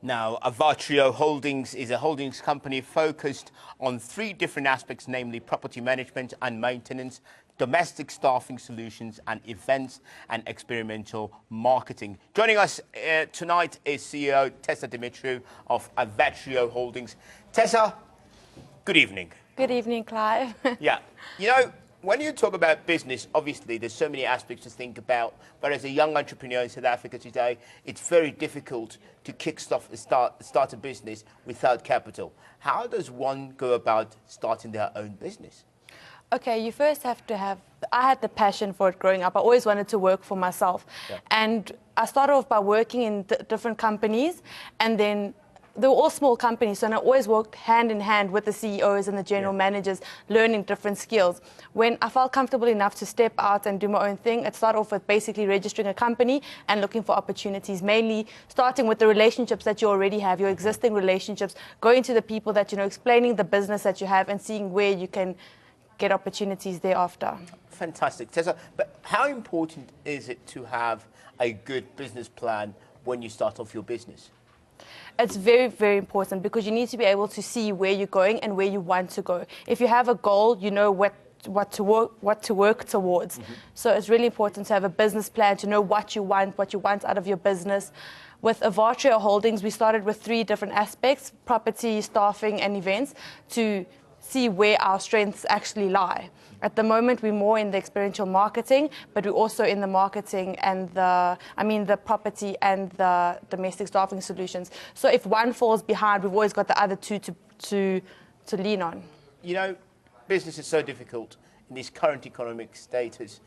Now, Avatrio Holdings is a holdings company focused on three different aspects, namely property management and maintenance, domestic staffing solutions, and events and experimental marketing. Joining us tonight is CEO Tessa Dimitriou of Avatrio Holdings. Tessa, good evening. Good evening, Clive. Yeah, you know, when you talk about business, obviously there's so many aspects to think about, but as a young entrepreneur in South Africa today, it's very difficult to start a business without capital. How does one go about starting their own business? Okay, you first have to have, I had the passion for it growing up. I always wanted to work for myself. Yeah. And I started off by working in different companies, and then they were all small companies, so I always worked hand in hand with the CEOs and the general managers, learning different skills. When I felt comfortable enough to step out and do my own thing, it started off with basically registering a company and looking for opportunities, mainly starting with the relationships that you already have, your existing relationships, going to the people that you know, explaining the business that you have and seeing where you can get opportunities thereafter. Fantastic. Tessa, but how important is it to have a good business plan when you start off your business? It's very, very important because you need to be able to see where you're going and where you want to go. If you have a goal, you know what to work towards. So it's really important to have a business plan, to know what you want out of your business. With Avatrio Holdings, we started with three different aspects: property, staffing, and events, to see where our strengths actually lie. At the moment, we're more in the experiential marketing, but we're also in the marketing and the property and the domestic staffing solutions. So if one falls behind, we've always got the other two to lean on. You know, business is so difficult in this current economic status.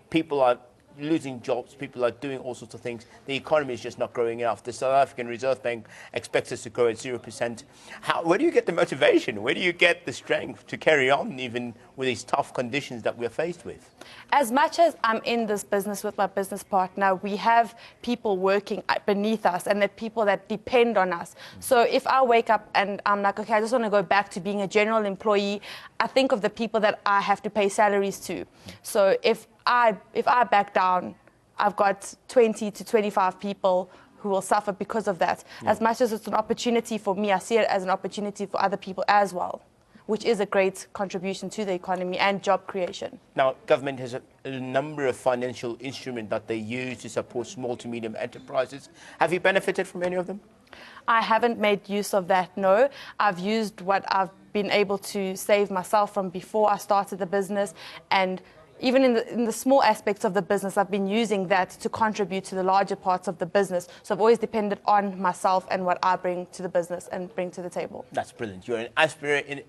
People are losing jobs, people are doing all sorts of things. The economy is just not growing enough. The South African Reserve Bank expects us to grow at 0%. Where do you get the motivation? Where do you get the strength to carry on even with these tough conditions that we're faced with? As much as I'm in this business with my business partner, we have people working beneath us and the people that depend on us. So if I wake up and I'm like, okay, I just want to go back to being a general employee, I think of the people that I have to pay salaries to. So if I back down, I've got 20 to 25 people who will suffer because of that. As much as it's an opportunity for me, I see it as an opportunity for other people as well, which is a great contribution to the economy and job creation. Now, government has a number of financial instruments that they use to support small to medium enterprises. Have you benefited from any of them? I haven't made use of that, no. I've used what I've been able to save myself from before I started the business, and even in the small aspects of the business, I've been using that to contribute to the larger parts of the business. So I've always depended on myself and what I bring to the business and bring to the table. That's brilliant. You're an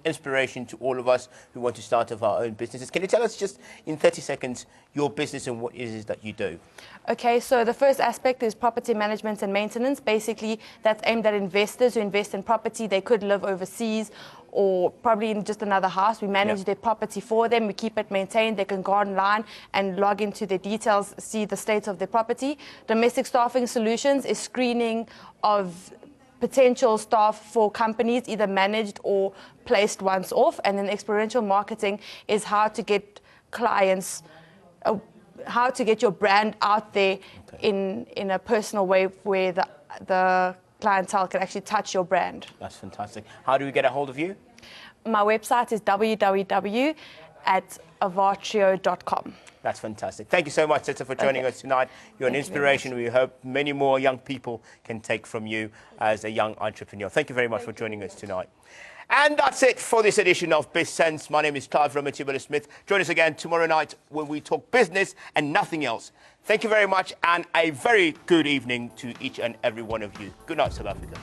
inspiration to all of us who want to start off our own businesses. Can you tell us just in 30 seconds your business and what it is that you do? Okay, so the first aspect is property management and maintenance. Basically, that's aimed at investors who invest in property. They could live overseas or probably in just another house. We manage their property for them. We keep it maintained. They can go online and log into their details, see the state of their property. Domestic staffing solutions is screening of potential staff for companies, either managed or placed once off. And then experiential marketing is how to get clients, how to get your brand out there in a personal way where the clientele can actually touch your brand. That's fantastic. How do we get a hold of you? My website is www.avatrio.com. That's fantastic. Thank you so much, Tessa, for joining us tonight. You're an inspiration. We hope many more young people can take from you as a young entrepreneur. Thank you very much for joining us tonight. And that's it for this edition of BizSense. My name is Clive Romati-Smith. Join us again tomorrow night when we talk business and nothing else. Thank you very much, and a very good evening to each and every one of you. Good night, South Africa.